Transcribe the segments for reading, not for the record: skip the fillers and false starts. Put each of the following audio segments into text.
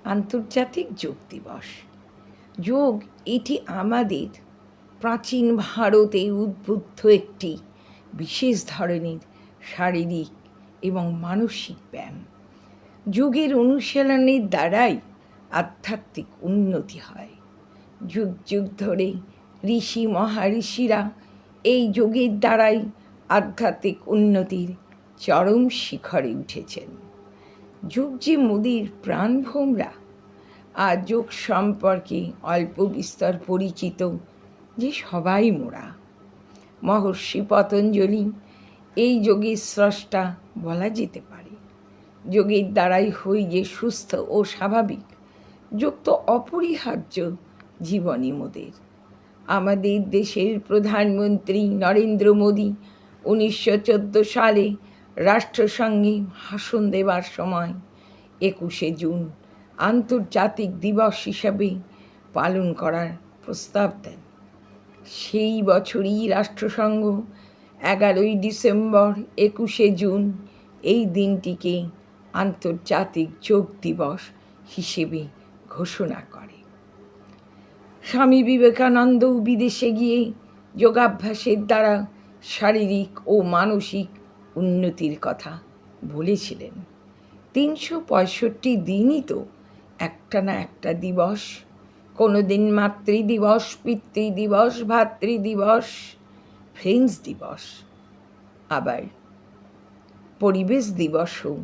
আন্তর্জাতিক যোগ দিবস। যোগ এটি আমাদের প্রাচীন ভারতে উদ্বুদ্ধ একটি বিশেষ ধরনের শারীরিক এবং মানসিক ব্যায়াম। যোগের অনুশীলনের দ্বারাই আধ্যাত্মিক উন্নতি হয়। যুগ যুগ ধরে ঋষি মহাঋষিরা এই যোগের দ্বারাই আধ্যাত্মিক উন্নতির চরম শিখরে উঠেছেন। যোগ যে মোদের প্রাণভোমরা, আর যোগ সম্পর্কে অল্প বিস্তর পরিচিত যে সবাই মোরা। মহর্ষি পতঞ্জলি এই যোগের স্রষ্টা বলা যেতে পারে। যোগের দ্বারাই হই যে সুস্থ ও স্বাভাবিক। যোগ তো অপরিহার্য জীবনী মোদের। আমাদের দেশের প্রধানমন্ত্রী নরেন্দ্র মোদী 1914 সালে রাষ্ট্রসংঘে ভাষণ দেবার সময় 21শে জুন আন্তর্জাতিক দিবস হিসাবে পালন করার প্রস্তাব দেন। সেই বছরই রাষ্ট্রসংঘ 11ই ডিসেম্বর 21শে জুন এই দিনটিকে আন্তর্জাতিক যোগ দিবস হিসেবে ঘোষণা করে। স্বামী বিবেকানন্দ বিদেশে গিয়ে যোগাভ্যাসের দ্বারা শারীরিক ও মানসিক উন্নতির কথা বলেছিলেন। 365 দিনই তো একটা না একটা দিবস। কোনো দিন মাতৃদিবস, পিতৃদিবস, ভাতৃদিবস, ফ্রেন্ডস দিবস, আবার পরিবেশ দিবসও।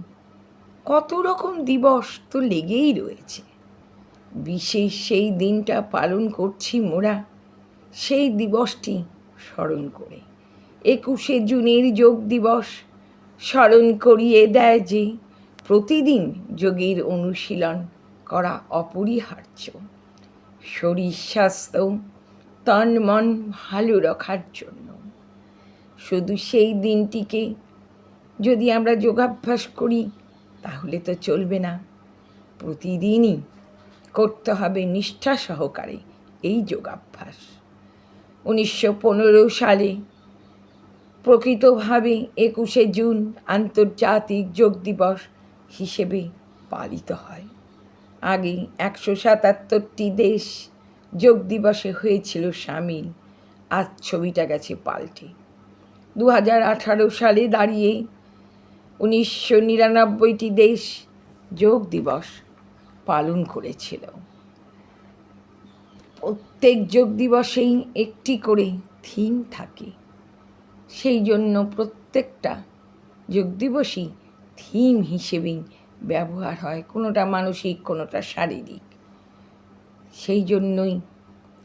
কত রকম দিবস তো লেগেই রয়েছে। বিশেষ সেই দিনটা পালন করছি মোরা সেই দিবসটি স্মরণ করে। 21শে জুনের যোগ দিবস স্মরণ করিয়ে দেয় যে প্রতিদিন যোগের অনুশীলন করা অপরিহার্য। শরীর স্বাস্থ্য তন মন ভালো রাখার জন্য। শুধু সেই দিনটিকে যদি আমরা যোগাভ্যাস করি তাহলে তো চলবে না। প্রতিদিনই করতে হবে নিষ্ঠা সহকারে এই যোগাভ্যাস। 1915 সালে প্রকৃতভাবে 21শে জুন আন্তর্জাতিক যোগ দিবস হিসেবে পালিত হয়। আগে 177টি দেশ যোগ দিবসে হয়েছিল সামিল। আজ ছবিটা গেছে পাল্টে। 2018 সালে দাঁড়িয়ে 1999টি দেশ যোগ দিবস পালন করেছিল। প্রত্যেক যোগ দিবসেই একটি করে থিম থাকে। সেই জন্য প্রত্যেকটা যোগ দিবসই থিম হিসেবেই ব্যবহার হয়, কোনোটা মানসিক কোনোটা শারীরিক। সেই জন্যই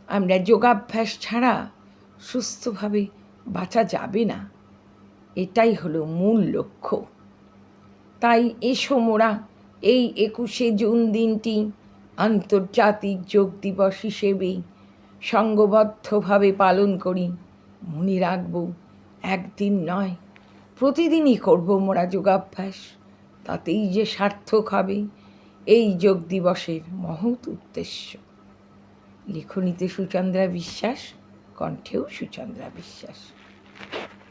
আমরা যোগাভ্যাস ছাড়া সুস্থভাবে বাঁচা যাবে না, এটাই হলো মূল লক্ষ্য। তাই এসো মোরা এই 21শে জুন দিনটি আন্তর্জাতিক যোগ দিবস হিসেবেই সংঘবদ্ধভাবে পালন করি। মনে রাখব, একদিন নয়, প্রতিদিনই করব মোরা যোগাভ্যাস। তাতেই যে সার্থক হবে এই যোগ দিবসের মহৎ উদ্দেশ্য। লেখনীতে সুচন্দ্রা বিশ্বাস, কণ্ঠেও সুচন্দ্রা বিশ্বাস।